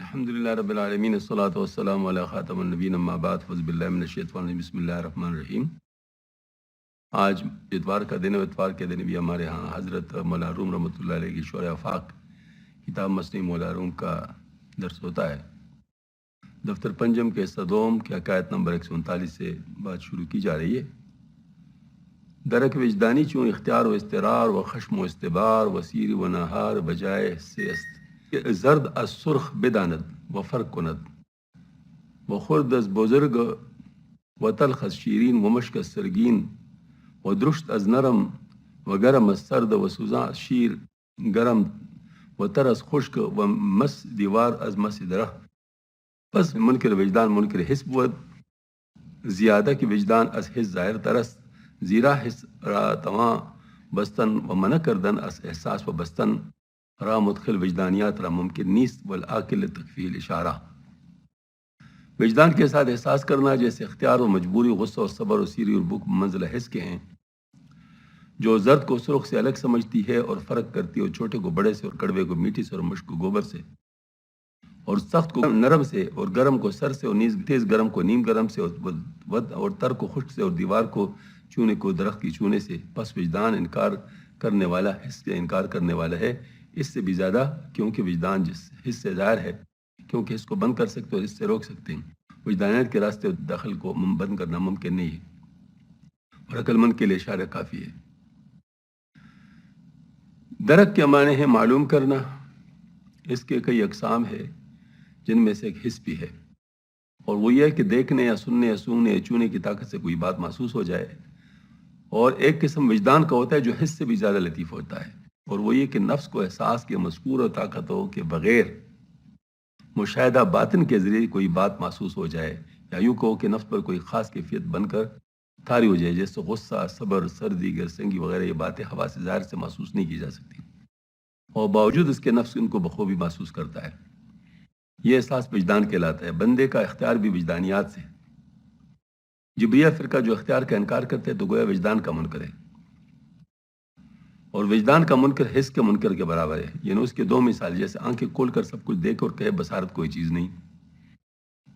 الحمدللہ رب العالمین الصلاۃ والسلام علی خاتم النبیین اما بعد فاعوذ باللہ من الشیطان الرجیم بسم اللہ الرحمن الرحیم۔ آج اتوار کا دن ہے، اتوار کے دن بھی ہمارے ہاں حضرت مولا روم رحمۃ اللہ علیہ کی شورۂ آفاق کتاب مسنی مولا روم کا درس ہوتا ہے۔ دفتر پنجم کے صدوم کے عقائد نمبر 139 سے بات شروع کی جا رہی ہے۔ درک وجدانی چون اختیار و استرار و خشم و استبار و سیر و نہار بجائے سے زرد از سرخ بداند و فرق کند و خرد از بزرگ و تلخ از شیرین و مشک از سرگین و درشت از نرم و گرم از سرد و سوزاں از شیر گرم و تر از خشک و مس دیوار از مس درخت۔ پس منکر وجدان منکر حس بود، زیادہ کی وجدان از حس ظاہر ترست، زیرا حس را تواں بستن و منع کردن از احساس و بستن را مدخل وجدانیات را ممکن نیست والعاقل تکفی الاشارہ۔ وجدان کے ساتھ احساس کرنا جیسے اختیار و مجبوری، غصہ و صبر و سیری اور بھوک منزلہ حس کے ہیں، جو زرد کو سرخ سے الگ سمجھتی ہے اور فرق کرتی ہے، اور چھوٹے کو بڑے سے اور کڑوے کو میٹھی سے اور مشک کو گوبر سے، اور سخت کو نرم سے اور گرم کو سر سے اور نیز تیز گرم کو نیم گرم سے اور تر کو خشک سے اور دیوار کو چونے کو درخت کی چونے سے۔ پس وجدان انکار کرنے والا حس سے انکار کرنے والا ہے، اس سے بھی زیادہ، کیونکہ وجدان جس حس سے ظاہر ہے، کیونکہ اس کو بند کر سکتے اور اس سے روک سکتے ہیں۔ وجدانیت کے راستے دخل کو بند کرنا ممکن نہیں ہے، اور عقل مند کے لیے اشارہ کافی ہے۔ درک کے معنی ہے معلوم کرنا، اس کے کئی اقسام ہے جن میں سے ایک حس بھی ہے، اور وہ یہ ہے کہ دیکھنے یا سننے یا سونگنے یا چونے کی طاقت سے کوئی بات محسوس ہو جائے، اور ایک قسم وجدان کا ہوتا ہے جو حس سے بھی زیادہ لطیف ہوتا ہے، اور وہ یہ کہ نفس کو احساس کے مذکور و طاقتوں کے بغیر مشاہدہ باطن کے ذریعے کوئی بات محسوس ہو جائے، یا یوں کہو کہ نفس پر کوئی خاص کیفیت بن کر طاری ہو جائے، جیسے غصہ، صبر، سردی، گرسنگی وغیرہ۔ یہ باتیں حواس ظاہر سے محسوس نہیں کی جا سکتی، اور باوجود اس کے نفس ان کو بخوبی محسوس کرتا ہے۔ یہ احساس وجدان کہلاتا ہے۔ بندے کا اختیار بھی وجدانیات سے۔ جبریہ فرقہ جو اختیار کا انکار کرتے ہیں تو گویا وجدان کا منکر ہے، اور وجدان کا منکر حس کے منکر کے برابر ہے، یعنی اس کے دو مثال، جیسے آنکھیں کھول کر سب کچھ دیکھ اور کہے بصارت کوئی چیز نہیں،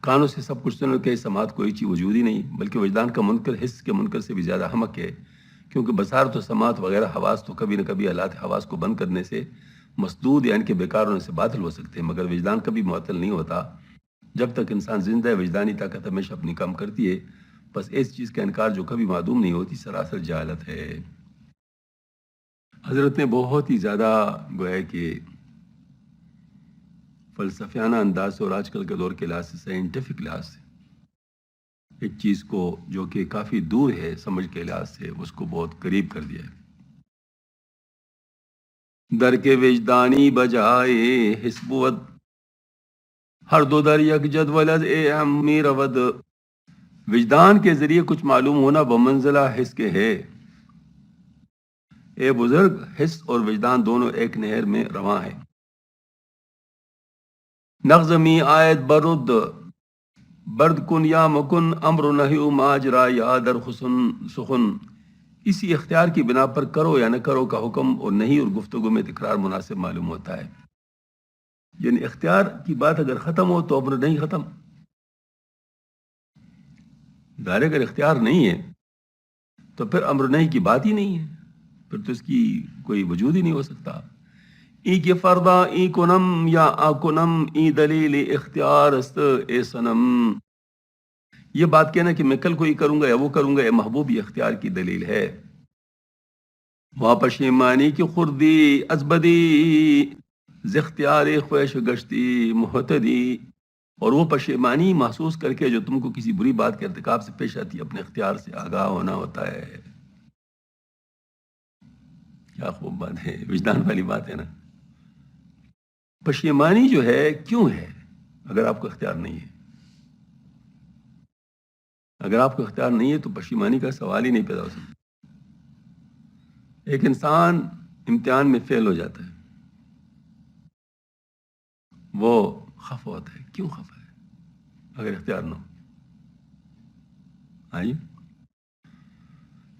کانوں سے سب کچھ سن اور کہے سماعت کوئی چیز وجود ہی نہیں، بلکہ وجدان کا منکر حس کے منکر سے بھی زیادہ حمق ہے، کیونکہ بصارت و سماعت وغیرہ حواس تو کبھی نہ کبھی آلات حواس کو بند کرنے سے مسدود یا ان کے بیکار ہونے سے باطل ہو سکتے ہیں، مگر وجدان کبھی معطل نہیں ہوتا۔ جب تک انسان زندہ ہے، وجدانی طاقت ہمیشہ اپنی کام کرتی ہے، بس اس چیز کا انکار جو کبھی معدوم نہیں ہوتی سراسر جہالت ہے۔ حضرت نے بہت ہی زیادہ گویا کہ فلسفیانہ انداز سے اور آج کل کے دور کے لحاظ سے، سائنٹیفک لحاظ سے، ایک چیز کو جو کہ کافی دور ہے سمجھ کے لحاظ سے، اس کو بہت قریب کر دیا ہے۔ در کے وجدانی بجائے حس بود، ہر دو در یک جدول از اے امی رود۔ وجدان کے ذریعے کچھ معلوم ہونا بمنزلہ حس کے ہے۔ اے بزرگ، حس اور وجدان دونوں ایک نہر میں رواں ہیں۔ نغزمی آیت برد برد کن یا مکن امر نہی ماجرا یا در حسن سخن۔ اسی اختیار کی بنا پر کرو یا نہ کرو کا حکم اور نہیں اور گفتگو میں تکرار مناسب معلوم ہوتا ہے۔ یعنی اختیار کی بات اگر ختم ہو تو امر نہیں ختم۔ ظاہر اگر اختیار نہیں ہے تو پھر امر نہیں کی بات ہی نہیں ہے، پھر تو اس کی کوئی وجود ہی نہیں ہو سکتا۔ ای کے فردا ای کنم یا آ کنم ای دلیل اختیار است اے سنم۔ یہ بات کہنا کہ میں کل کو یہ کروں گا یا وہ کروں گا، اے محبوب، یہ اختیار کی دلیل ہے۔ وہاں پشیمانی کی خردی ازبدی ز اختیار خویش گشتی محتدی، اور وہ پشیمانی محسوس کر کے جو تم کو کسی بری بات کے ارتکاب سے پیش آتی ہے، اپنے اختیار سے آگاہ ہونا ہوتا ہے۔ کیا خوب بات ہے، وجدان والی بات ہے نا۔ پشیمانی جو ہے کیوں ہے اگر آپ کو اختیار نہیں ہے؟ اگر آپ کو اختیار نہیں ہے تو پشیمانی کا سوال ہی نہیں پیدا ہو سکتا۔ ایک انسان امتحان میں فیل ہو جاتا ہے، وہ خفا ہوتا ہے۔ کیوں خفا ہے اگر اختیار نہ ہو؟ آئیے،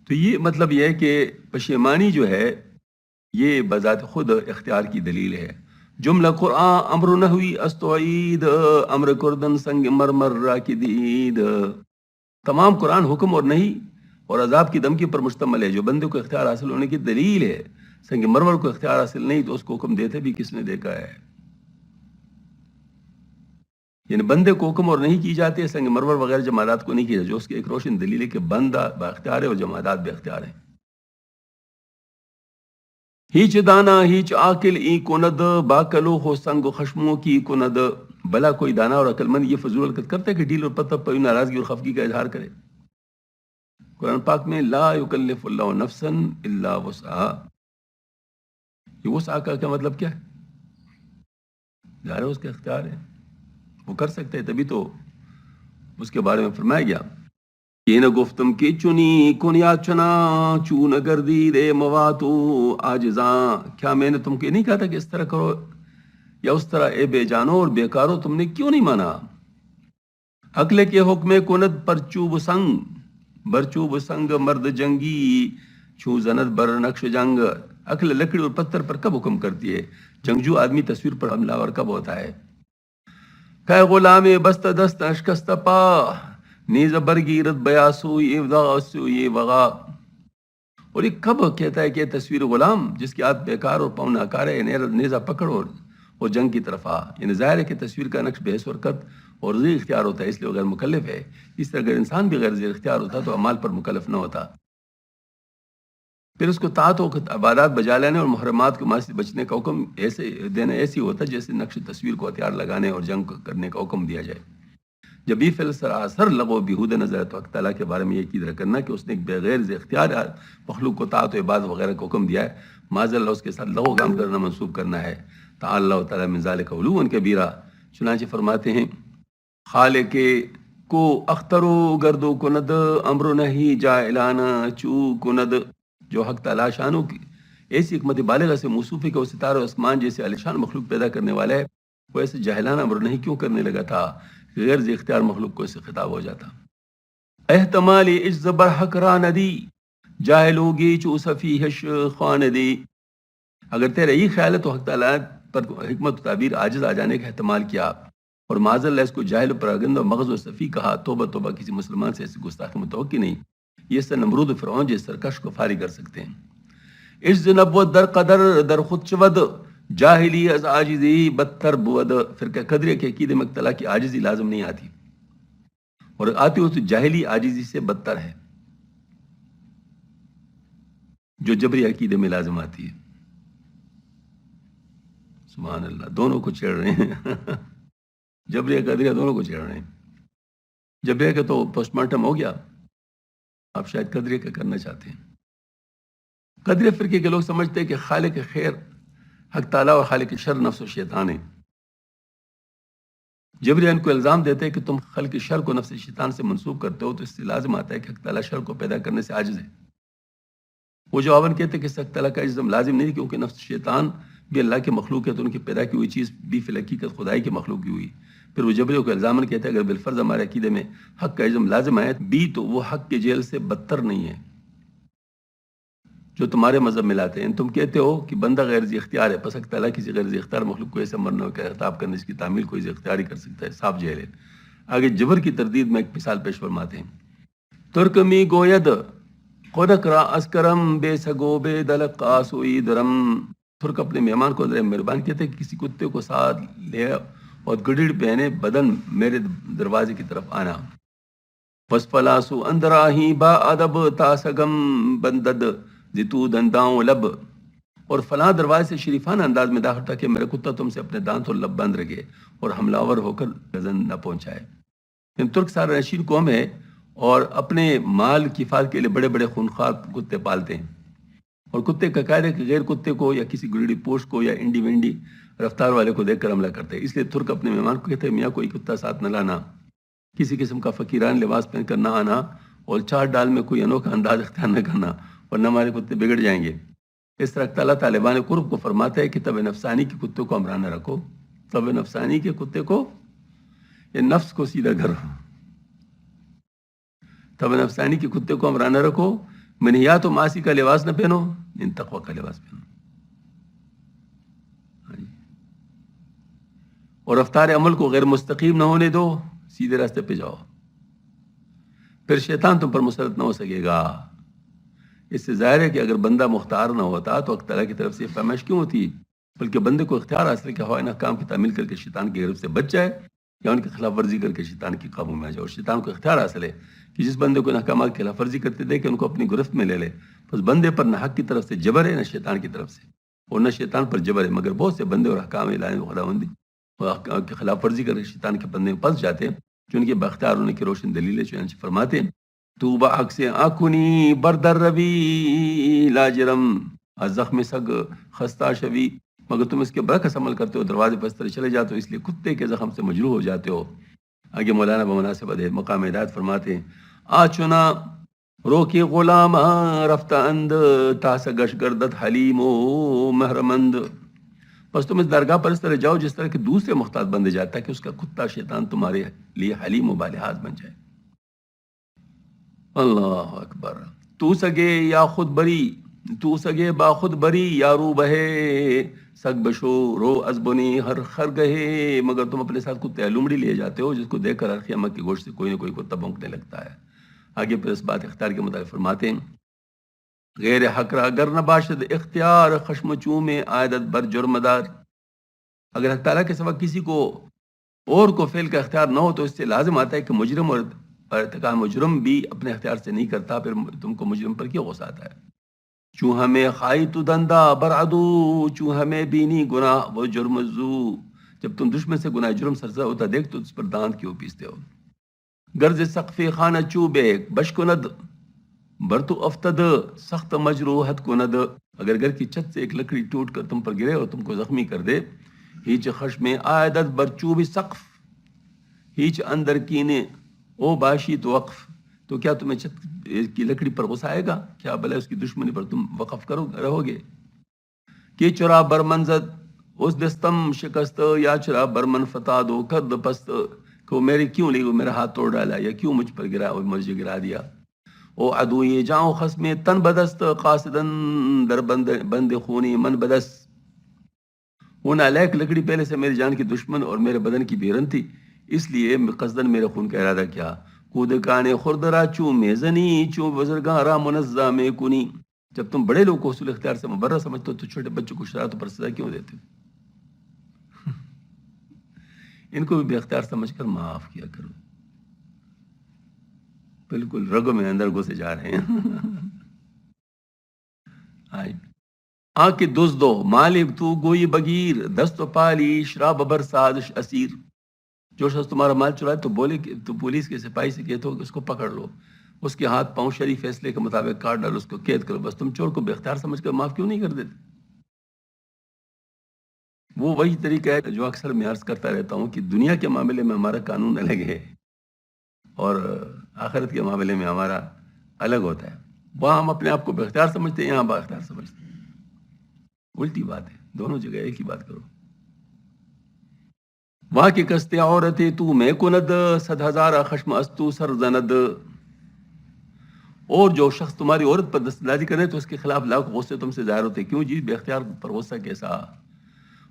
تو یہ مطلب یہ ہے کہ پشیمانی جو ہے یہ بذات خود اختیار کی دلیل ہے، جملہ قرآن امر نحوی استعید امر کردن سنگ مرمر را کی دید. تمام قرآن حکم اور نہیں اور عذاب کی دھمکی پر مشتمل ہے. جو بندے کو اختیار حاصل ہونے کی دلیل ہے. سنگ مرمر کو اختیار حاصل نہیں تو اس کو حکم دیتے بھی کس نے دیکھا ہے؟ یعنی بندے کو حکم اور نہیں کی جاتی ہے، سنگ مرمر وغیرہ جمادات کو نہیں کیا جاتا، جو اس کی ایک روشن دلیل ہے کہ بندہ با اختیار ہے اور جمادات بے اختیار ہیں. ہیچ دانا ہیچ عاقل ای کند باکلو ہو سنگ و خشموں کی کند. بلا کوئی دانا اور عقل مند یہ فضول حرکت کرتا ہے کہ ڈھیل اور پتہ پر ناراضگی اور خفگی کا اظہار کرے. قرآن پاک میں لا یکلف اللہ نفسا الا وسعها. یہ وسعہ کا کیا مطلب کیا ہے؟ ظاہر ہے اس کا اختیار ہے، وہ کر سکتے ہیں، تبھی تو اس کے بارے میں فرمایا گیا یہ نہ گفتم کی چنی کنیا چنا چون گردی دے مواتو آجزاں. کیا میں نے تم کو نہیں کہا تھا کہ اس طرح کرو یا اس طرح؟ اے بے جانو اور بیکارو تم نے کیوں نہیں مانا؟ عقل کے حکم کند پرچوب سنگ برچوب سنگ مرد جنگی چوں زند بر نقش جنگ. عقل لکڑی اور پتھر پر کب حکم کرتی ہے؟ جنگجو آدمی تصویر پر حملہ آور کب ہوتا ہے؟ کہ غلام بست دست اشکست پا نیز برگیرت بیاسوئی افداسوئی وغا. اور یہ کب کہتا ہے کہ تصویر غلام جس کی ہاتھ بیکار اور پاؤں ناکار ہے، نیزہ پکڑ اور جنگ کی طرف آ. یعنی ظاہر ہے کہ تصویر کا نقش بحث اور قط اور ذی اختیار ہوتا ہے، اس لیے غیر مکلف ہے. اس طرح اگر انسان بھی غیر ذی اختیار ہوتا تو اعمال پر مکلف نہ ہوتا. پھر اس کو طاعت و عبادات بجا لینے اور محرمات کے معاصی سے بچنے کا حکم ایسے دینا ایسی ہوتا جیسے نقش تصویر کو ہتھیار لگانے اور جنگ کرنے کا حکم دیا جائے. جب یہ فعل سراسر لغو بیہودہ نظر ہے تو حق تعالیٰ کے بارے میں یہ عقیدہ کرنا کہ اس نے ایک بغیر ذی اختیار مخلوق کو طاعت و عبادت وغیرہ کا حکم دیا ہے، معاذ اللہ اس کے ساتھ لغو کام کرنا منسوب کرنا ہے. تعالی اللہ تعالیٰ من ذالک علوا کبیرہ. چنانچہ فرماتے ہیں خالق کو اخترو گردو کند امر نہیں جائلانا چو کند. جو حق تعالیٰ شانوں کی ایسی حکمت بالغہ سے موصوف ہے کہ وہ ستارے و اسمان جیسے عالیشان مخلوق پیدا کرنے والا ہے، وہ ایسے جاہلانہ امر نہیں کیوں کرنے لگا تھا؟ غیر ذی اختیار مخلوق کو اس سے خطاب ہو جاتا. احتمال عجز برحق را ندی جاہلوگی چو صفیحش خواندی. اگر تیرا یہ خیال ہے تو حق تعالیٰ پر حکمت و تعبیر عاجز آ جانے کا احتمال کیا اور معاذ اللہ اس کو جاہل و پراگند و مغز و صفی کہا. توبہ توبہ، کسی مسلمان سے ایسی گستاخی متوقع نہیں. یہ سے نمرود و فرعون جس سرکش کو فارغ کر سکتے ہیں. عجز نبوت در قدر در خود چود جاہلی از عاجزی بدتر بود. فرقہ قدریہ کے عقیدے میں تعالیٰ کی عاجزی لازم نہیں آتی، اور آتی ہو تو جاہلی عاجزی سے بدتر ہے جو جبری عقیدے میں لازم آتی ہے. سبحان اللہ، دونوں کو چھیڑ رہے ہیں. جبری قدریہ دونوں کو چھیڑ رہے ہیں. جبریہ کا تو پوسٹ مارٹم ہو گیا، آپ شاید قدریہ کا کرنا چاہتے ہیں. قدریہ فرقے کے لوگ سمجھتے ہیں کہ خالق خیر حق تعالیٰ اور خالق شر نفس و شیطان ہے. جبریہ ان کو الزام دیتے ہیں کہ تم خلق شر کو نفس شیطان سے منسوب کرتے ہو، تو اس سے لازم آتا ہے کہ حق تعالیٰ شر کو پیدا کرنے سے عاجز ہے. وہ جواباً کہتے ہیں کہ اس حق تعالیٰ کا عجز لازم نہیں، کیونکہ نفس شیطان بھی اللہ کی مخلوق ہے، تو ان کی پیدا کی ہوئی چیز بھی فی الحقیقت خدائی کی مخلوق کی ہوئی. پھر وہ جبریہ کو الزاماً کہتے ہیں اگر بالفرض ہمارے عقیدے میں حق کا عزم لازم آئے بھی تو وہ حق کے جیل سے بدتر نہیں ہے جو تمہارے مذہب میں لاتے ہیں. تم کہتے ہو کہ بندہ غیر ذی اختیار ہے، پس حق تعالیٰ کسی غیر ذی اختیار مخلوق کو ایسے مرنے کا خطاب کرنے اس کی تعمیل کوئی ذی اختیار ہی کر سکتا ہے، صاف جہل ہے. آگے جبر کی تردید میں ایک مثال پیش فرماتے ہیں. ترکمی گوید قدک را اسکرم بے سگو بے دلق آسوئی درم. ترک اپنے مہمان کو مہربان کہتے ہیں کہ کسی کتے کو ساتھ لے اور گڑڑ پہنے بدن میرے دروازے کی طرف آنا. پس پلاسو اندراہی با ادب تاسگم بندد زتو دنداؤں لب. اور فلاں دروازے سے شریفانہ انداز میں داخل تھا کہ میرا کتا تم سے اپنے دانت اور لب بند رکھے اور حملہ آور ہو کر گزن نہ پہنچائے. ترک سارا نشین قوم ہے اور اپنے مال کی حفاظت کے لیے بڑے بڑے خونخوار کتے پالتے ہیں، اور کتے کا قاعدہ ہے کہ غیر کتے کو یا کسی گریڑی پوش کو یا انڈی وینڈی رفتار والے کو دیکھ کر حملہ کرتے ہیں. اس لیے ترک اپنے مہمان کو کہتے ہیں میاں کوئی کتا ساتھ نہ لانا، کسی قسم کا فقیران لباس پہن کر نہ آنا، اور چار ڈال میں کوئی انوکھا انداز اختیار نہ کرنا ورنہ ہمارے کتے بگڑ جائیں گے. اس طرح تعالیٰ طالبان قرب کو فرماتا ہے کہ طبع نفسانی کے کتے کو امرانہ رکھو. طبع نفسانی کے کتے کو یہ نفس کو سیدھا کرو. طبع نفسانی کے کتے کو امرانہ رکھو. منہیات و معاصی کا لباس نہ پہنو، ان تقوی کا لباس پہنو. اور رفتار عمل کو غیر مستقیم نہ ہونے دو، سیدھے راستے پہ جاؤ، پھر شیطان تم پر مسلط نہ ہو سکے گا۔ اس سے ظاہر ہے کہ اگر بندہ مختار نہ ہوتا تو اللہ تعالیٰ کی طرف سے فرمائش کیوں ہوتی، بلکہ بندے کو اختیار حاصل ہے کہ ہوائے احکام کی تعمیل کر کے شیطان کی گرفت سے بچ جائے یا ان کی خلاف ورزی کر کے شیطان کی قابو میں آ جائے۔ اور شیطان کو اختیار حاصل ہے کہ جس بندے کو ان احکامات کی خلاف ورزی کرتے دیکھے ان کو اپنی گرفت میں لے لے۔ بس بندے پر نہ حق کی طرف سے جبر ہے نہ شیطان کی طرف سے، اور نہ شیطان پر جبر ہے، مگر بہت سے بندے اور احکام الہی و خداوندی اور احکام کی خلاف ورزی کر کے شیطان کے پندے میں پھنس جاتے ہیں، جو ان کے باختیار ہونے کی روشن دلیل ہے۔ چنانچہ فرماتے ہیں تو بعکس آکنی بردر روی لا جرم، از زخم سگ خستہ شوی، مگر تم اس کے برعکس عمل کرتے ہو، دروازے پر اس طرح چلے جاتے ہو، اس لیے کتے کے زخم سے مجروح ہو جاتے ہو۔ آگے مولانا بمناسبت مقام ہدایت فرماتے ہیں آچنا روکی غلام رفتہ اند تاس گش گردت حلیم و محرمند، بس تم اس درگاہ پر اس طرح جاؤ جس طرح کہ دوسرے محتاط بندے جاتا ہے کہ اس کا کتا شیطان تمہارے لیے حلیم و بالحاظ بن جائے۔ اللہ اکبر۔ تو سگے یا خود بری، تو سگے با خود بری یا رو بہے، سگ بشو رو ازبنی ہر خر گہے، مگر تم اپنے ساتھ کتے لومڑی لیے جاتے ہو جس کو دیکھ کر ہر قیامت کے گوشت سے کوئی نہ کوئی کتا بھونکنے لگتا ہے۔ آگے پھر اس بات اختیار کے مطابق فرماتے ہیں غیر حق را اگر نہ باشد اختیار، خشم چوم عادت بر جرمدار، اگر حق تعالیٰ کے سوا کسی کو اور کو فعل کا اختیار نہ ہو تو اس سے لازم آتا ہے کہ مجرم اور ارتکاب مجرم بھی اپنے اختیار سے نہیں کرتا، پھر تم کو مجرم پر کیوں غصہ آتا ہے؟ چوں ہمیں خائی تو دندہ برعدو، چوں ہمیں بینی گناہ وہ جرم زو، جب تم دشمن سے گناہ جرم سرزا ہوتا دیکھ تو اس پر دانت کیوں پیستے ہو؟ گرز سقف خانہ چوبے بش کند برتو افتد، سخت مجروحت کند، اگر گھر کی چھت سے ایک لکڑی ٹوٹ کر تم پر گرے اور تم کو زخمی کر دے، ہیچ خشم عادت برچوب سقف، ہیچ اندر کینے او باشی تو وقف، تو کیا تمہیں چھت کی لکڑی پر غصہ آئے گا؟ کیا بھلا اس کی دشمنی پر تم وقف رہو گے؟ کہ چرا برمنزد اس دستم شکست، یا چرا برمن فتاد و کرد پست، کہ میرے کیوں لی میرا ہاتھ توڑ ڈالا یا کیوں مجھ پر گرا اور مجھے گرا دیا۔ او عدو یہ جاؤں خصم تن بدست، قاصدن در بند خونی من بدس، وہ نالیک لکڑی پہلے سے میری جان کی دشمن اور میرے بدن کی بیرن تھی، اس لیے قصدن میرے خون کا ارادہ کیا۔ کود کانے خوردرا چوں میزنی، چوں بزرگاں را منزہ میں کنی، جب تم بڑے لوگ کو حصول اختیار سے مبرہ سمجھتے ہو تو چھوٹے بچوں کو شرارتوں پر سزا کیوں دیتے ہو؟ ان کو بھی بے اختیار سمجھ کر معاف کیا کرو۔ بالکل رگوں میں اندر گھسے جا رہے ہیں۔ آ کے دزدو مالک تو گوئی بگیر، دست و پالی شراب بر سازش اسیر، جو شخص تمہارا مال چرائے تو بولے کہ تو پولیس کے سپاہی سے کہتے ہو کہ اس کو پکڑ لو، اس کے ہاتھ پاؤں شرعی فیصلے کے مطابق کاٹ ڈالو، اس کو قید کرو، بس تم چور کو بے اختیار سمجھ کر معاف کیوں نہیں کر دیتے؟ وہ وہی طریقہ ہے جو اکثر میں عرض کرتا رہتا ہوں کہ دنیا کے معاملے میں ہمارا قانون الگ ہے اور آخرت کے معاملے میں ہمارا الگ ہوتا ہے۔ وہاں ہم اپنے آپ کو بے اختیار سمجھتے ہیں، یہاں با اختیار سمجھتے ہیں، الٹی بات ہے، دونوں جگہ ایک ہی بات کرو۔ وہاں کی کستے عورتیں تو میں کند، صد ہزارہ خشم استو سر زند، اور جو شخص تمہاری عورت پر دستداری کرے تو اس کے خلاف لاکھ غصے تم سے ظاہر ہوتے، کیوں جی بے اختیار پر غصہ کیسا؟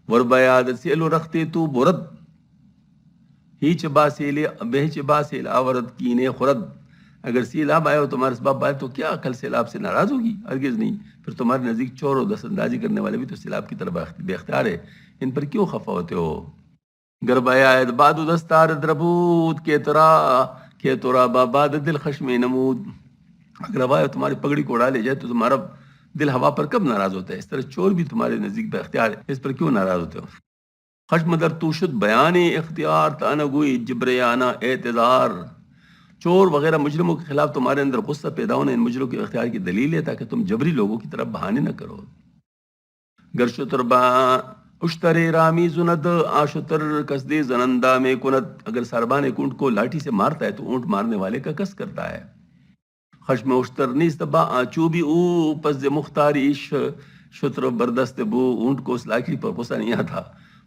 وربیاد سیلو رکھتے تو برد، ہیچ باسیل بہچ باسیل آورد کینے خورد، اگر سیلاب آئے ہو تمہارے سباب آئے تو کیا عقل سیلاب سے ناراض ہوگی؟ ہرگز نہیں۔ پھر تمہارے نزدیک چور اور دست اندازی کرنے والے بھی تو سیلاب کی طرح بے اختیار ہے، ان پر کیوں خفا ہوتے ہو؟ گربایاد بادو دستار دربود کے ترا باد دل خشم نمود، اگر ہوا تمہاری پگڑی کو اڑا لے جائے تو تمہارا دل ہوا پر کب ناراض ہوتا ہے؟ اس طرح چور بھی تمہارے نزدیک بے اختیار ہے، اس پر کیوں ناراض ہوتے ہو؟ خشم در تو شد بیان اختیار، تانگوئی جبریانہ اعتذار، چور وغیرہ مجرموں کے خلاف تمہارے اندر غصہ پیدا ہونا ان مجرموں کے اختیار کی دلیل ہے تاکہ تم جبری لوگوں کی طرف بہانے نہ کرو۔ گرشتر با اشترے رامی زند، آشتر کسدے زنندہ میں کند، اگر ساربان ایک اونٹ کو لاٹھی سے مارتا ہے تو اونٹ مارنے والے کا کس کرتا ہے۔ خشم اشتر نیست با آچوبی او، پس مختاری شتر بردست بو، اونٹ کو اس لاٹھی پر غصہ نہیں آتا،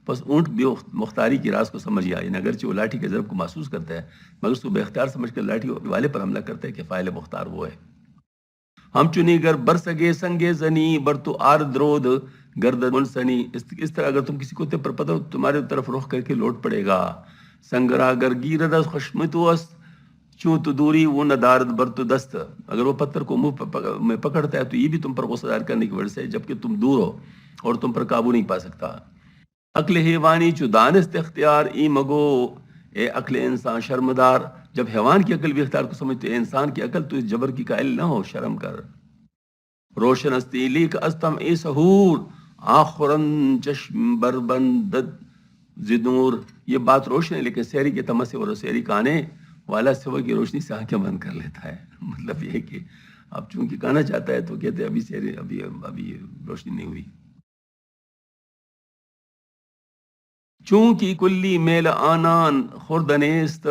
بس اونٹ بھی مختاری کی راز کو سمجھ گیا، یعنی اگرچہ وہ لاٹھی کے ضرب کو محسوس کرتا ہے مگر اس کو بے اختیار سمجھ کر لاٹھی والے پر حملہ کرتا ہے کہ فاعل مختار وہ ہے۔ ہم چنی گر برسگے سنگے زنی، بر تو آر درود گردن منسنی، اس طرح اگر تم کسی کتے پر پتہ تمہارے طرف رخ کر کے لوٹ پڑے گا. سنگرا گر گیرد از خشمتو است چوں تو دوری وہ ندارد بر تو دست. اگر وہ پتھر کو منہ میں پکڑتا ہے تو یہ بھی تم پر غصہ ظاہر کرنے کی وجہ سے جبکہ تم دور ہو اور تم پر قابو نہیں پا سکتا. عقل حیوانی چو دانست اختیار ای مگو، اے عقل انسان شرمدار. جب حیوان کی عقل بھی اختیار کو سمجھتے ہیں انسان کی عقل، تو اس جبر کی قائل نہ ہو، شرم کر. روشن استی لیک استم ای سہور آخرن چشم بربندد زدور. یہ بات روشن ہے لیکن سحری کے تمس سے اور سحری کانے والا صبح کی روشنی سے آنکھیں بند کر لیتا ہے. مطلب یہ ہے کہ اب چونکہ کانا چاہتا ہے تو کہتے ہیں ابھی سحری ابھی روشنی نہیں ہوئی. چونکہ کلی میل آنان خوردنیست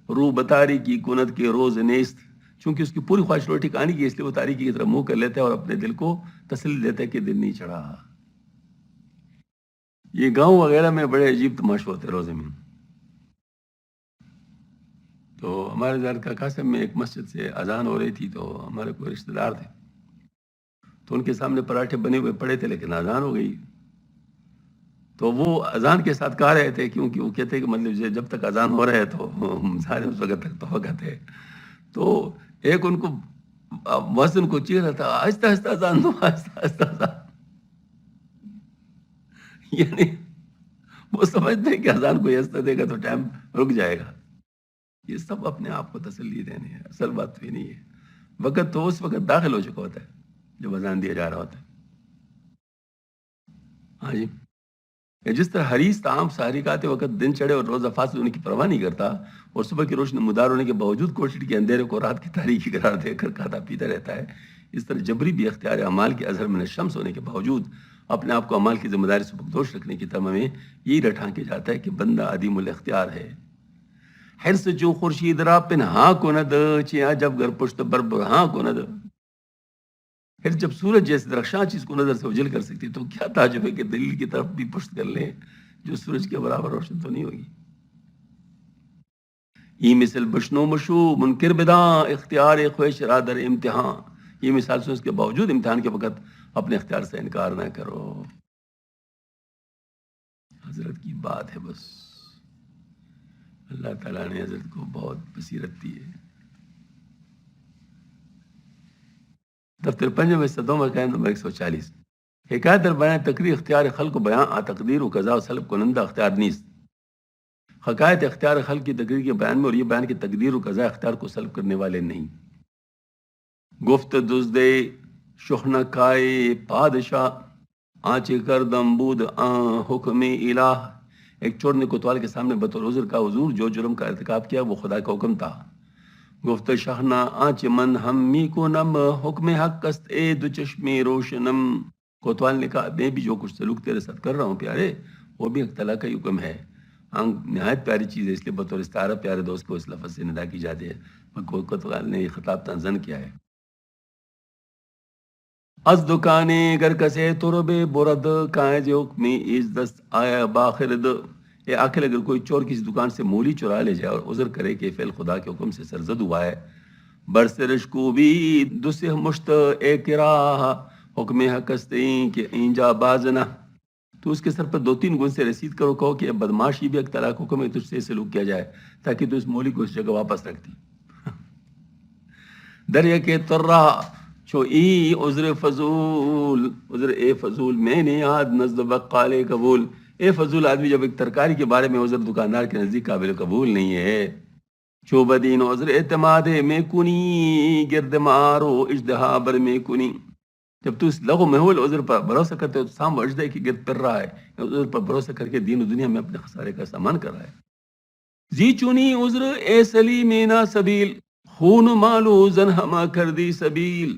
رو بتاری کی کند کے روز نیست. چونکہ اس کی پوری خواہش روٹی کھانے کی، اس لیے وہ تاریکی کی طرف منہ کر لیتا ہے اور اپنے دل کو تسلی دیتا ہے کہ دن نہیں چڑھا. یہ گاؤں وغیرہ میں بڑے عجیب تماشے ہوتے روزے میں. تو ہمارے ادھر کا قاسم میں ایک مسجد سے اذان ہو رہی تھی، تو ہمارے کوئی رشتہ دار تھے تو ان کے سامنے پراٹھے بنے ہوئے پڑے تھے لیکن اذان ہو گئی. تو وہ اذان کے ساتھ کہا رہے تھے کیونکہ وہ کہتے ہیں کہ مطلب جب تک اذان ہو رہا ہے تو ہم سارے اس وقت تک تو کہتے. تو ایک ان کو مؤذن کو چیخ رہا تھا آہستہ آہستہ اذان دو، آہستہ آہستہ اذان. یعنی وہ سمجھتے ہیں کہ اذان کو آہستہ دے گا تو ٹائم رک جائے گا. یہ سب اپنے آپ کو تسلی دینے ہیں، اصل بات تو یہ نہیں ہے. وقت تو اس وقت داخل ہو چکا ہوتا ہے جب اذان دیا جا رہا ہوتا ہے. ہاں جی. جس طرح حریص طعام سحری کھاتے وقت دن چڑھے اور روزہ فاصل ہونے کی پرواہ نہیں کرتا اور صبح کی روشنی مدار ہونے کے باوجود کوٹڑی کے اندھیرے کو رات کی تاریکی قرار دے کر کھاتا پیتا رہتا ہے، اس طرح جبری بھی اختیار اعمال کے اظہر من الشمس ہونے کے باوجود اپنے آپ کو اعمال کی ذمہ داری سے بخدوش رکھنے کی تمام میں یہی رٹھان کے جاتا ہے کہ بندہ عدیم الاختیار ہے. حرص جو خورشید را پنہاں کند چیا جب گر پشت بر برہاں کند. پھر جب سورج جیسے درخشاں چیز کو نظر سے اجل کر سکتی تو کیا تعجب ہے کہ دلیل کی طرف بھی پشت کر لیں جو سورج کے برابر روشن تو نہیں ہوگی. یہ مثل بشنو مشو منکر بداں اختیار خواہش را در امتحان. یہ مثال سے اس کے باوجود امتحان کے وقت اپنے اختیار سے انکار نہ کرو. حضرت کی بات ہے بس. اللہ تعالیٰ نے حضرت کو بہت بصیرت دی ہے. دفتر پنجم میں صدوں میں قائم نمبر 140. حکایت در بیان تقریر اختیار خلق و بیان آ تقدیر و قضاء و سلب کنندہ اختیار نیست. حقائق اختیار خلق کی تقریر کے بیان میں اور یہ بیان کی تقدیر و قضاء اختیار کو سلب کرنے والے نہیں. گفت دزدے شخنہ کائے پادشاہ آنچے کردم بود آن حکم الہ. ایک چور نے کوتوال کے سامنے بطور عذر کا حضور جو جرم کا ارتکاب کیا وہ خدا کا حکم تھا. گفت شہنا آنچ من ہم می کو نم حکم حق است اے دو چشمی روشنم. کوتوال نے کہا میں بھی جو کچھ سلوک تیرے ساتھ کر رہا ہوں پیارے وہ بھی حق تعالیٰ کا ہی حکم ہے. نہایت پیاری چیز ہے اس لیے بطور استعارہ پیارے دوست کو اس لفظ سے ندا کی جاتی ہے. کوتوال نے یہ خطاب تنظن کیا ہے. از دکانے گر کسے تربے برد کائز حکمی از دست آیا باخرد. یہ آخر اگر کوئی چور کسی دکان سے مولی چرا لے جائے اور عذر کرے کہ فعل خدا کے حکم سے سرزد ہوا ہے برسرش کو بھی دسہ مشت اے کراہ حکم حق استیں کہ اینجا بازنہ. تو اس کے سر پر 2-3 گن سے رسید کرو، کہو کہ بدماشی بھی ایک طرح کا حکم ہے تجھ سے سلوک کیا جائے تاکہ تو اس مولی کو اس جگہ واپس رکھ دی. دریا کے ترہ چو ای عذر فضول عذر اے فضول میں نے یاد نزد بقال قبول. اے فضول آدمی جب ایک ترکاری کے بارے میں عذر دکاندار کے نزدیک قابل قبول نہیں ہے. چو بدین عذر اعتماد میں کنی گرد مارو اجدہا بر میں کنی. جب تو اس لغو محول عذر پر بھروسہ کرتے ہو تو سام اجدہ کی گرد پھر رہا ہے، عذر پر بھروسہ کر کے دین و دنیا میں اپنے خسارے کا سامان کر رہا ہے. زی چونی عذر اے سلیمینا سبیل خون مالو زن ہما کردی سبیل.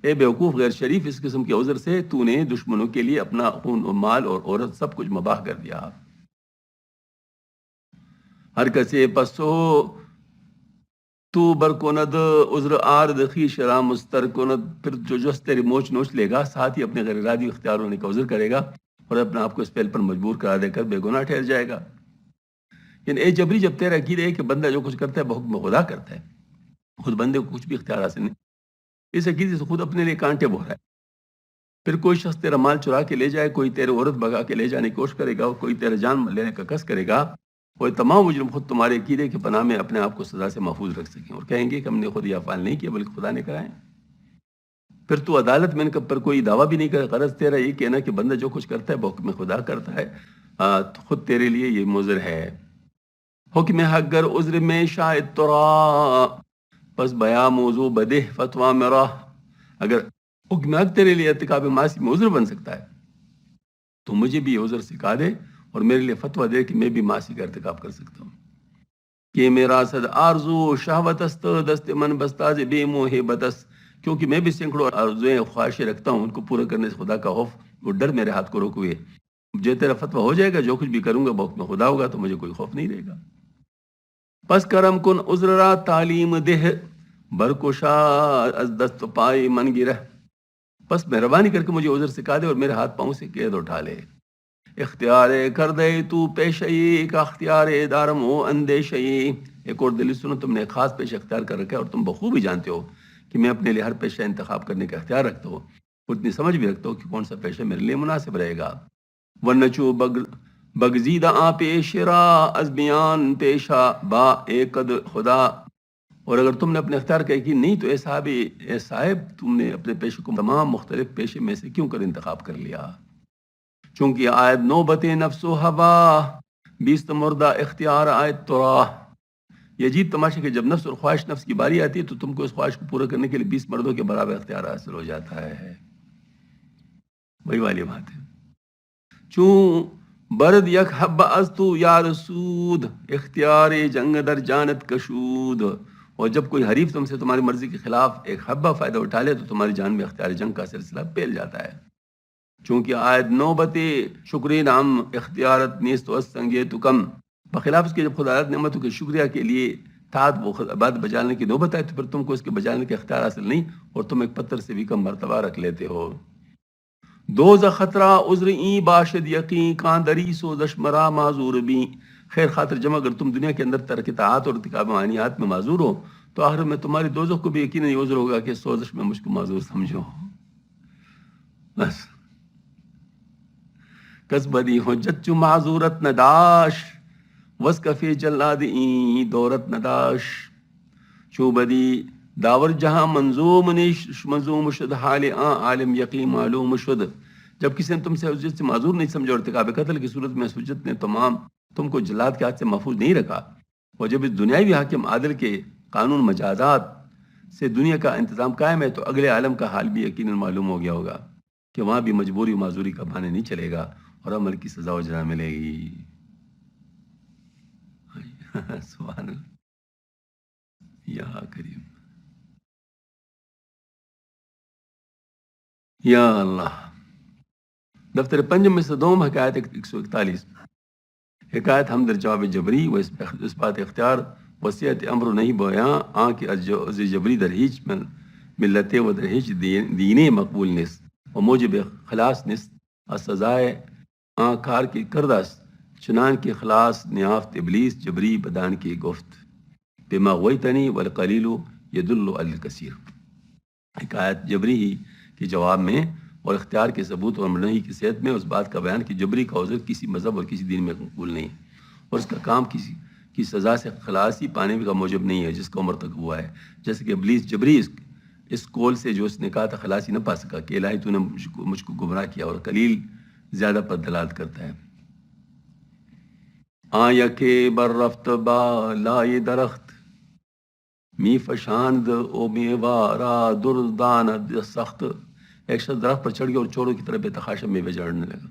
اے بیوقوف غیر شریف اس قسم کے عذر سے تو نے دشمنوں کے لیے اپنا خون و مال اور عورت سب کچھ مباح کر دیا. ہر کسے پسو تو برکند عذر آرد خیش را مستر کند. پھر جو جس تیری موچ نوچ لے گا ساتھ ہی اپنے غیر ارادی اختیار ہونے کا عذر کرے گا اور اپنے آپ کو اس پہل پر مجبور کرا دے کر بے گناہ ٹھہر جائے گا. یعنی اے جبری جب تیرا عقیدہ ہے کہ بندہ جو کچھ کرتا ہے بحکم خدا کرتا ہے، خود بندے کو کچھ بھی اختیار حاصل نہیں، اس عقیدے سے خود اپنے لیے کانٹے بو رہا ہے. پھر کوئی شخص تیرا مال چرا کے لے جائے، کوئی تیرے عورت بھگا کے لے جانے کی کوشش کرے گا، کوئی تیرا جان لینے کا قصد کرے گا، وہ تمام مجرم خود تمہارے عقیدے کی پناہ میں اپنے آپ کو سزا سے محفوظ رکھ سکیں اور کہیں گے کہ ہم نے خود یہ افعال نہیں کیے بلکہ خدا نے کرائے۔ پھر تو عدالت میں ان پر کوئی دعویٰ بھی نہیں کرے، غرض تیرا یہ کہنا کہ بندہ جو کچھ کرتا ہے بحکم خدا کرتا ہے، تو خود تیرے لیے یہ مضر ہے۔ حکم حق گر عذر میں شاید ترا، پس بیا موضوع بدہ فتویٰ میرا، اگر حکم حق تیرے لیے ارتکاب معاصی میں عذر بن سکتا ہے تو مجھے بھی یہ عذر سکھا دے اور میرے لیے فتویٰ دے کہ میں بھی معاصی کا ارتکاب کر سکتا ہوں۔ کہ میرا صد آرزو شہوت است دست من بستاز بے موہ بدست، کیونکہ میں بھی سینکڑوں آرزویں خواہشیں رکھتا ہوں، ان کو پورا کرنے سے خدا کا خوف وہ ڈر میرے ہاتھ کو روک ہوئے۔ جو تیرا فتویٰ ہو جائے گا، جو کچھ بھی کروں گا بحکم خدا ہوگا، تو مجھے کوئی خوف نہیں رہے گا۔ پس کرم کن عذر را تعلیم دہ، برکشا از دست پائی من گرہ، پس مہربانی کر کے مجھے عذر سکھا دے اور میرے ہاتھ پاؤں سے قید اٹھا لے۔ اختیار کر دے تو پیشئی کا اختیار دارم ہو اندیشئی، ایک اور دلی سنو، تم نے ایک خاص پیشہ اختیار کر رکھا ہے اور تم بخوبی جانتے ہو کہ میں اپنے لیے ہر پیشہ انتخاب کرنے کا اختیار رکھتا ہوں، اتنی سمجھ بھی رکھتا ہوں کہ کون سا پیشہ میرے لیے مناسب رہے گا۔ ورنچو بگزیدہ آ پیش را از بیان پیشہ با ایکد خدا، اور اگر تم نے اپنے اختیار کا یقین نہیں تو اے صاحب تم نے اپنے پیشے کو تمام مختلف پیشے میں سے کیوں کر انتخاب کر لیا؟ چونکہ آیت نوبت نفس و ہوا بیست مردہ اختیار آیت ترا، یہ عجیب تماشا کہ جب نفس اور خواہش نفس کی باری آتی ہے تو تم کو اس خواہش کو پورا کرنے کے لیے 20 مردوں کے برابر اختیار حاصل ہو جاتا ہے۔ وہی والی بات ہے۔ چون برد یک حب از تو یار سود، اختیار جنگ در جانت کشود، اور جب کوئی حریف تم سے تمہاری مرضی کے خلاف ایک حبہ فائدہ اٹھا لے تو تمہاری جان میں اختیار جنگ کا سلسلہ پھیل جاتا ہے۔ چونکہ آیت نوبت شکری نام اختیارت نیست و سنگے تو کم، بخلاف اس کے جب خدا نعمتوں کے شکریہ کے لیے تعت وہ بات بجانے کی نوبت آئے تو پھر تم کو اس کے بجانے کے اختیار حاصل نہیں، اور تم ایک پتھر سے بھی کم مرتبہ رکھ لیتے ہو۔ دوز خطرہ عذر این باشد یقین کان دری سوزش مرا معذور بھی، خیر خاطر جمع اگر تم دنیا کے اندر ترک طاعات اور ارتکاب معانیات میں معذور ہو تو آخر میں تمہاری دوزخ کو بھی یقیناً یہ عذر ہوگا کہ سوزش میں مجھ کو معذور سمجھو۔ بس کس بدی حجت چو معذورت نداش، وس کفی جلاد این دورت نداش، چو بدی داور جہاں منظوم شد حال عالم یقین معلوم شد، جب کسی نے تم سے حجت سے معذور نہیں سمجھا اور ارتکاب قتل کی صورت میں حجت نے تم کو جلاد کے ہاتھ سے محفوظ نہیں رکھا، اور جب اس دنیاوی حاکم عادل کے قانون مجازات سے دنیا کا انتظام قائم ہے تو اگلے عالم کا حال بھی یقیناً معلوم ہو گیا ہوگا کہ وہاں بھی مجبوری و معذوری کا بہانے نہیں چلے گا اور عمل کی سزا و جزا ملے گی۔ سبحان اللہ، یا کریم، یا اللہ۔ دفتر پنجم میں سے دوم حکایت 141، حکایت حمد جواب جبری و اثبات اختیار وصیت امر نہیں بویاں آن کی از جبری در ہیچ ملت و در ہیچ دین مقبول نس و موجب خلاص نس از سزائے آن کار کی کردست، چنان کی خلاص نیافت ابلیس جبری بدان کی گفت بما غویتنی والقلیل یدل علی الکثیر۔ حکایت جبری ہی کے جواب میں اور اختیار کے ثبوت اور منہی کی صحت میں اس بات کا بیان کہ جبری کا عذر کسی مذہب اور کسی دین میں مقبول نہیں، اور اس کا کام کسی کی سزا سے خلاصی پانے کا موجب نہیں ہے جس کا عمر تک ہوا ہے، جیسے کہ ابلیس جبری اس قول سے جو اس نے کہا تھا خلاصی نہ پا سکا کہ الہی تو نے مجھ کو گمراہ کیا، اور قلیل زیادہ پر دلالت کرتا ہے۔ آیا کے بر رفت با لائے درخت می فشاند او میوارا دردان سخت، ایک شخص درخت پر چڑھ گیا اور چوروں کی طرح بے تخاشا میوے جھاڑنے لگا۔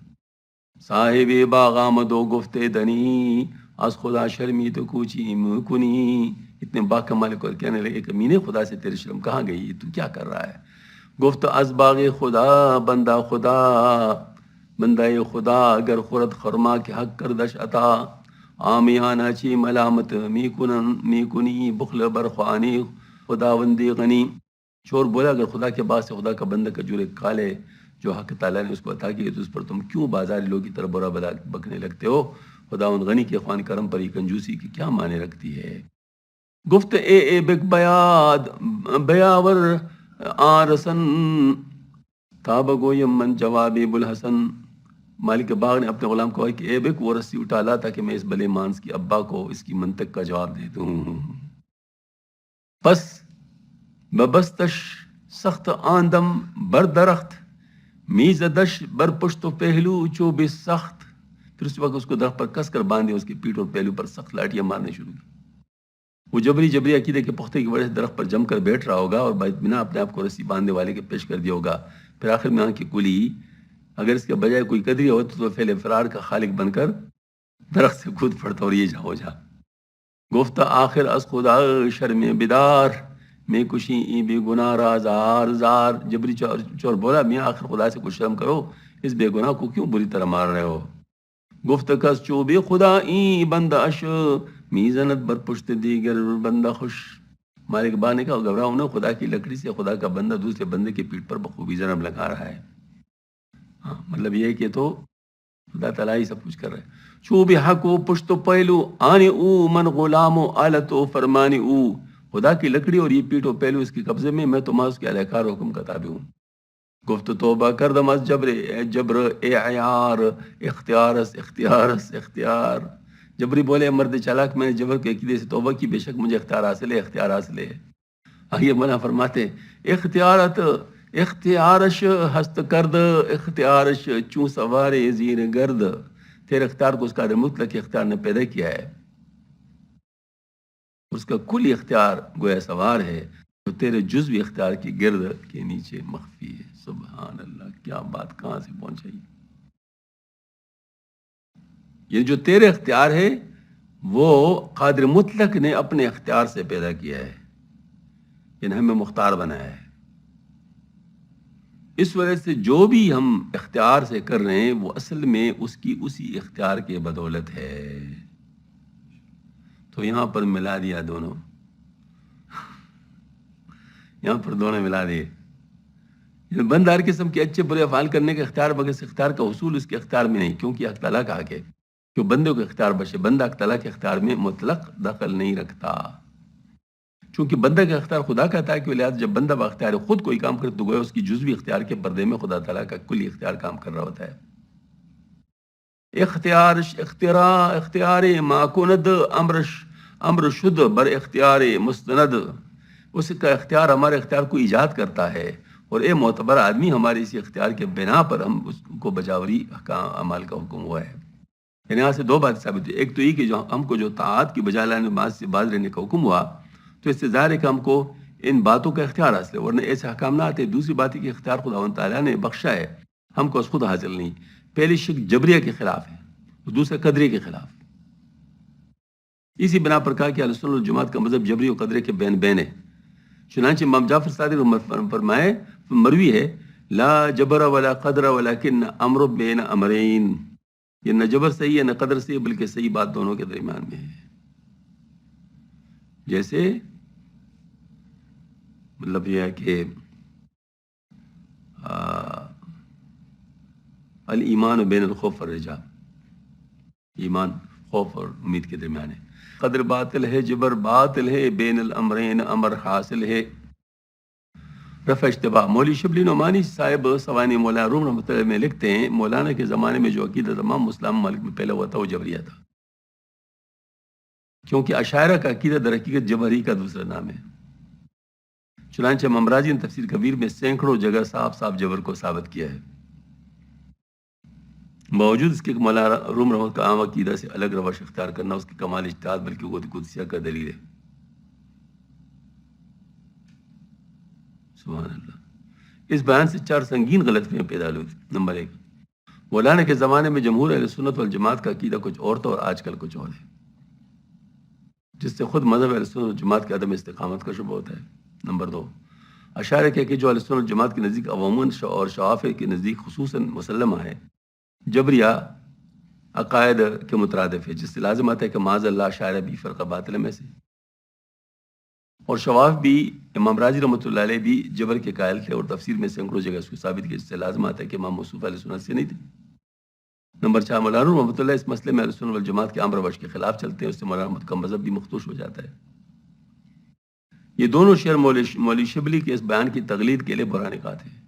صاحب باغ آمد و گفتے دنی از خدا شرمی تو کوچی کنی، اتنے باغ کا مالک اور کہنے لگے کہ مینے خدا سے تیری شرم کہاں گئی، تو کیا کر رہا ہے؟ گفت از باغ خدا بندہ اگر خورد خرما کے حق کردش عطا، آمیانہ چی ملامت می کنی بخل برخوانی خداوندی غنی۔ چور بولا اگر خدا کے بعد سے خدا کا بندہ کھجورے کھالے جو حق تعالیٰ نے اس کو عطا کی تو اس پر تم کیوں بازاری لوگ کی طرح برا بلا بکنے لگتے ہو؟ خداوند غنی کے خوان کرم پر یہ کنجوسی کی کیا معنی رکھتی ہے؟ گفت اے بک بیاد بیاور آرسن تاب گویم من جوابی بلحسن، مالک باغ نے اپنے غلام کو کہا کہ اے بک وہ رسی اٹھا لا تاکہ میں اس بلے مانس کی ابا کو اس کی منطق کا جواب دے دوں۔ پس ببستش سخت آندم بر درخت، میز دش بر پشت و پہلو چوب سخت، پھر اس وقت اس کو درخت پر کس کر باندھے، اس کی پیٹھ اور پہلو پر سخت لاٹیاں مارنے شروع کی۔ وہ جبری عقیدے کے پختے کی وجہ سے درخت پر جم کر بیٹھ رہا ہوگا اور بنا اپنے آپ کو رسی باندھنے والے کے پیش کر دیا ہوگا، پھر آخر میں آنکھ کی کلی اگر اس کے بجائے کوئی قدری ہوتا تو فعل فرار کا خالق بن کر درخت سے کود پڑتا اور یہ جا ہو جا۔ گفتہ آخر از خدا شرم بیدار، میں کشی ای بے گناہ را زار زار، جبری چور بولا میاں آخر خدا سے کچھ شرم کرو، اس بے گناہ کو کیوں بری طرح مار رہے ہو؟ گفت کس چوبی خدا ای بندہ اش، میزنت بر پشت دیگر بندہ خوش۔ مالک با نے کہا گھبراؤ نہ، خدا کی لکڑی سے خدا کا بندہ دوسرے بندے کی پیٹھ پر بخوبی ضرب لگا رہا ہے۔ ہاں مطلب یہ کہ تو خدا تعالیٰ ہی سب کچھ کر رہا ہے۔ چوبی حق و پشت و پہلو آنے او من غلام و آلت و فرمانی او، خدا کی لکڑی اور یہ پیٹھ و پہلو اس کے قبضے میں، میں تو اس کے اہلکار حکم کا تابع ہوں۔ گفت توبہ کردم از جبر اے جبر اے عیار، اختیار۔ جبری بولے مرد چالاک، میں نے جبر کے عقیدے سے توبہ کی، بے شک مجھے اختیار حاصل ہے۔ آگے مولانا فرماتے اختیارش ہست کرد، اختیارش چون سوار زیر گرد، تیرے اختیار کو اس قادر مطلق اختیار نے پیدا کیا ہے، اس کا کل اختیار گویا سوار ہے جو تیرے جزوی اختیار کی گرد کے نیچے مخفی ہے۔ سبحان اللہ، کیا بات کہاں سے پہنچائی۔ یہ جو تیرے اختیار ہے وہ قادر مطلق نے اپنے اختیار سے پیدا کیا ہے، یعنی ہمیں مختار بنایا ہے۔ اس وجہ سے جو بھی ہم اختیار سے کر رہے ہیں وہ اصل میں اس کی اسی اختیار کے بدولت ہے۔ تو یہاں پر ملا دیا دونوں، یہاں پر دونوں ملا دیے۔ بندہ ہر قسم کے اچھے برے افعال کرنے کا اختیار، مگر اس اختیار کا حصول اس کے اختیار میں نہیں، کیونکہ حق تعالیٰ کا حق ہے کہ بندے کو اختیار بخشے۔ بندہ حق تعالیٰ کے اختیار میں مطلق دخل نہیں رکھتا، چونکہ بندہ کا اختیار خدا کا عطا ہے، کہ لہٰذا جب بندہ باختیار خود کوئی کام کرے تو گویا اس کی جزوی اختیار کے پردے میں خدا تعالیٰ کا کلی اختیار کام کر رہا ہوتا ہے۔ اختیار ما کند امر شد بر اختیار مستند، اس کا اختیار ہمارے اختیار کو ایجاد کرتا ہے، اور اے معتبر آدمی ہمارے اسی اختیار کے بنا پر ہم اس کو بجاوری اعمال کا حکم ہوا ہے۔ یعنی یہاں سے دو باتیں ثابت ہوئی، ایک تو یہ کہ جو ہم کو جو طاعت کی بجائے لانے باز سے باز رہنے کا حکم ہوا، تو اس سے ظاہر ہے کہ ہم کو ان باتوں کا اختیار حاصل ہے، ورنہ ایسے حکام نہ آتے۔ دوسری بات ہے کہ اختیار خداوند تعالیٰ نے بخشا ہے، ہم کو اس خود حاصل نہیں۔ پہلی شک جبریہ کے خلاف ہے اور دوسرا قدرے کے خلاف۔ اسی بنا پر کہا کہ اہل سنت والجماعت کا مذہب جبری و قدرے کے بین بین ہے۔ چنانچہ امام جعفر صادق فرمائے، مروی ہے، لا جبر ولا قدر ولکن امر بین امرین، یہ نہ جبر صحیح ہے نہ قدر صحیح، بلکہ صحیح بات دونوں کے درمیان میں ہے۔ جیسے مطلب یہ ہے کہ الایمان بین الخوف والرجاء، ایمان خوف اور امید کے درمیان ہے۔ قدر باطل ہے، جبر باطل ہے، بین الامرین امر حاصل ہے۔ رفع اشتباہ، مولوی شبلی نعمانی صاحب سوانح مولانا روم رحمۃ اللہ میں لکھتے ہیں، مولانا کے زمانے میں جو عقیدہ تمام مسلم ممالک میں پہلا ہوا تھا وہ جبریہ تھا، کیونکہ اشاعرہ کا عقیدہ در حقیقت جبری کا دوسرا نام ہے۔ چنانچہ امام راضی نے تفسیر کبیر میں سینکڑوں جگہ صاف جبر کو ثابت کیا ہے۔ باوجود اس کے مولانا روم رحمۃ کا عام عقیدہ سے الگ روش اختیار کرنا اس کے کمال اجتہاد بلکہ قوت قدسیہ کا دلیل ہے۔ سبحان اللہ۔ اس بیان سے چار سنگین غلط فہمیاں پیدا ہوئی۔ نمبر 1، مولانا کے زمانے میں جمہور اہل سنت والجماعت کا عقیدہ کچھ اور تھا اور آج کل کچھ اور ہے، جس سے خود مذہب اہل سنت والجماعت کے عدم استقامت کا شبہ ہوتا ہے۔ نمبر 2، اشاعرہ کہ جو اہل سنت والجماعت کے نزدیک عموماً اور شوافع کے نزدیک خصوصاً مسلمہ ہے، جبریہ عقائد کے مترادف ہے، جس سے لازم آتا ہے کہ معاذ اللہ اشاعرہ بھی فرقہ باطل میں سے، اور شواف بھی امام راضی رحمۃ اللہ علیہ بھی جبر کے قائل تھے، اور تفسیر میں سینکڑوں جگہ اس کو ثابت کیا، جس سے لازم آتا ہے کہ امام موصوف اہل سنت سے نہیں تھے۔ نمبر 4، مولانا رحمۃ اللہ اس مسئلے میں اہل سنت والجماعت کے عام روش کے خلاف چلتے ہیں، اس سے مولانا رحمۃ کا مذہب بھی مختوش ہو جاتا ہے۔ یہ دونوں شعر مولوی شبلی کے اس بیان کی تقلید کے لیے برا نکات ہیں۔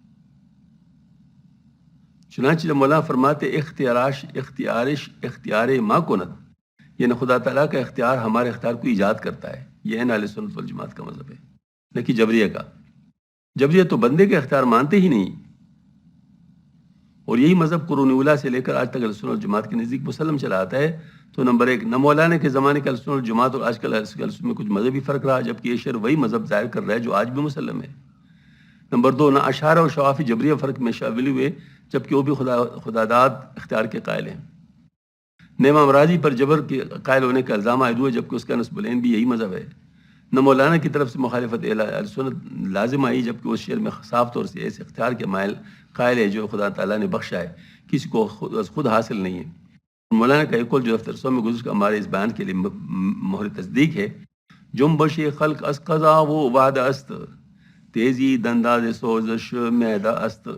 چنانچہ جب مولانا فرماتے اختیار ما کنت، یعنی خدا تعالیٰ کا اختیار ہمارے اختیار کو ایجاد کرتا ہے، یہ اہل سنت والجماعت کا مذہب ہے، لیکن جبریہ کا۔ جبریہ تو بندے کے اختیار مانتے ہی نہیں، اور یہی مذہب قرون اولیٰ سے لے کر آج تک اہل سنت والجماعت کے نزدیک مسلم چلا آتا ہے۔ تو نمبر ایک، نہ مولانا کے زمانے کے اہل سنت والجماعت اور آج کل اہل سنت میں کچھ مذہبی فرق رہا، جبکہ یہ شعر وہی مذہب ظاہر کر رہا ہے جو آج بھی مسلم ہے۔ نمبر دو، نہ اشاعرہ اور شوافی جبریہ فرق میں شامل ہوئے، جبکہ وہ بھی خدا داد اختیار کے قائل ہیں۔ نہ امام راضی پر جبر کے قائل ہونے کا الزام عائد ہوئے، جبکہ اس کا نسب العین بھی یہی مذہب ہے۔ نہ مولانا کی طرف سے مخالفت اہل سنت لازم آئی، جبکہ اس شعر میں صاف طور سے ایسے اختیار کے قائل ہے جو خدا تعالیٰ نے بخشا ہے، کسی کو خود حاصل نہیں ہے۔ مولانا کا ایک قول جو دفتر 100 میں گزر ہمارے اس بیان کے لیے مہر تصدیق ہے: جنبش خلق از قضا و وعدہ است، تیزی دنداز سوزش معدہ است۔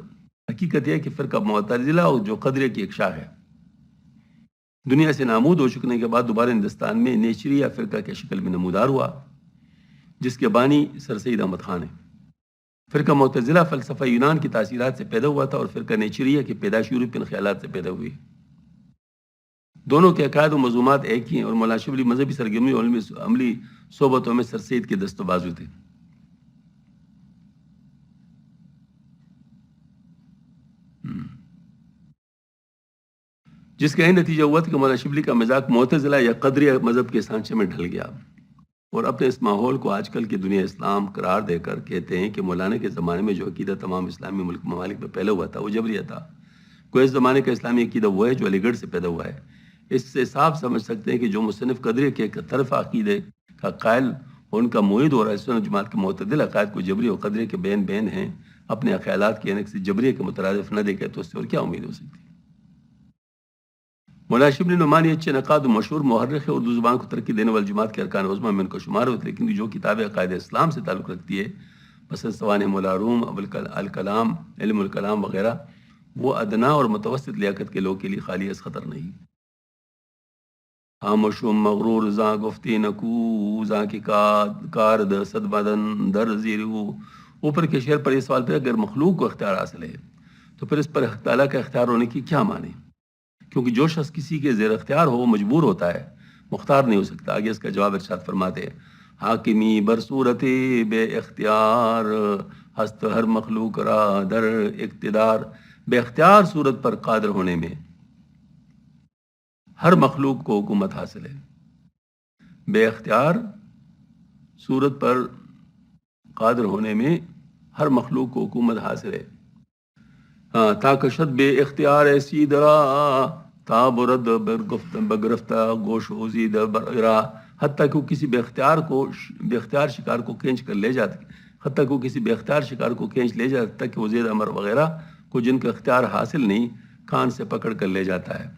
حقیقت یہ کہ فرقہ معتزلہ جو قدرے کی ایک شاخ ہے، دنیا سے نامود ہو چکنے کے بعد دوبارہ ہندوستان میں نیچریہ فرقہ کے شکل میں نمودار ہوا، جس کے بانی سر سید احمد خان ہیں۔ فرقہ معتزلہ فلسفہ یونان کی تاثیرات سے پیدا ہوا تھا، اور فرقہ نیچریہ کی پیدائش یورپین خیالات سے پیدا ہوئی۔ دونوں کے عقائد و مضمومات ایک ہی ہیں، اور مولانا شبلی مذہبی سرگرمی اور عملی صحبتوں میں سر سید کے دست و بازو تھے۔ جس کا یہ نتیجہ ہوا تھا کہ مولانا شبلی کا مزاج معتزلہ یا قدریہ مذہب کے سانچے میں ڈھل گیا، اور اپنے اس ماحول کو آج کل کی دنیا اسلام قرار دے کر کہتے ہیں کہ مولانا کے زمانے میں جو عقیدہ تمام اسلامی ممالک میں پھیلا ہوا تھا وہ جبریہ تھا۔ کوئی اس زمانے کا اسلامی عقیدہ وہ ہے جو علی گڑھ سے پیدا ہوا ہے۔ اس سے صاف سمجھ سکتے ہیں کہ جو مصنف قدریہ کے ایک طرف عقیدے کا قائل اور ان کا معید ہو رہا ہے، سنت جماعت کے معتدل عقائد کو جبریہ اور قدریہ کے بین ہیں، اپنے خیالات کے انک سے جبریہ کے مترادف نہ دیکھے تو اس سے اور کیا امید ہو سکتی ہے؟ مولانا شبلی نعمانی اچھے نقاد و مشہور محرخ ہے، اردو زبان کو ترقی دینے والی جماعت کے ارکان عظمیٰ میں ان کا شمار ہوتا ہے، لیکن جو کتابیں عقائد اسلام سے تعلق رکھتی ہے، مثلا سوانح مولا روم، الکلام، علم الکلام وغیرہ، وہ ادنا اور متوسط لیاقت کے لوگ کے لیے خالی از خطر نہیں۔ خاموشم مغرور زاں گفتی نکو زاں کی کارد صد بدن در زیرو۔ اوپر کے شعر پر یہ سوال پیدا، اگر مخلوق کو اختیار حاصل ہے تو پھر اس پر تعالیٰ کا اختیار ہونے کی کیا معنی؟ کیونکہ جو شخص کسی کے زیر اختیار ہو وہ مجبور ہوتا ہے، مختار نہیں ہو سکتا۔ آگے اس کا جواب ارشاد فرماتے ہیں: حاکمی برصورت بے اختیار ہست ہر مخلوق را در اقتدار۔ بے اختیار صورت پر قادر ہونے میں ہر مخلوق کو حکومت حاصل ہے۔ بے اختیار صورت پر قادر ہونے میں ہر مخلوق کو حکومت حاصل ہے۔ تاکشد بے اختیار ایسی درا تا برد بگرفتہ گوش وزید برا۔ حتیٰ کہ وہ کسی بے اختیار شکار کو کھینچ کر لے جاتا کہ وہ زید امر وغیرہ کو جن کا اختیار حاصل نہیں، کان سے پکڑ کر لے جاتا ہے۔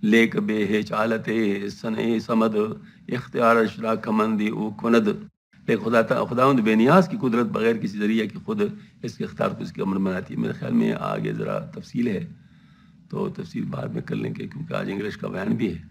لیک بے ہے چالت سنے سمد اختیار اشرا کمندی او کند۔ لیکن خداوند بے نیاز کی قدرت بغیر کسی ذریعہ کی خود اس کے اختیار کو اس کے عمر بناتی ہے۔ میرے خیال میں آگے ذرا تفصیل ہے، تو تفصیل بعد میں کر لیں گے، کیونکہ آج انگلش کا بیان بھی ہے۔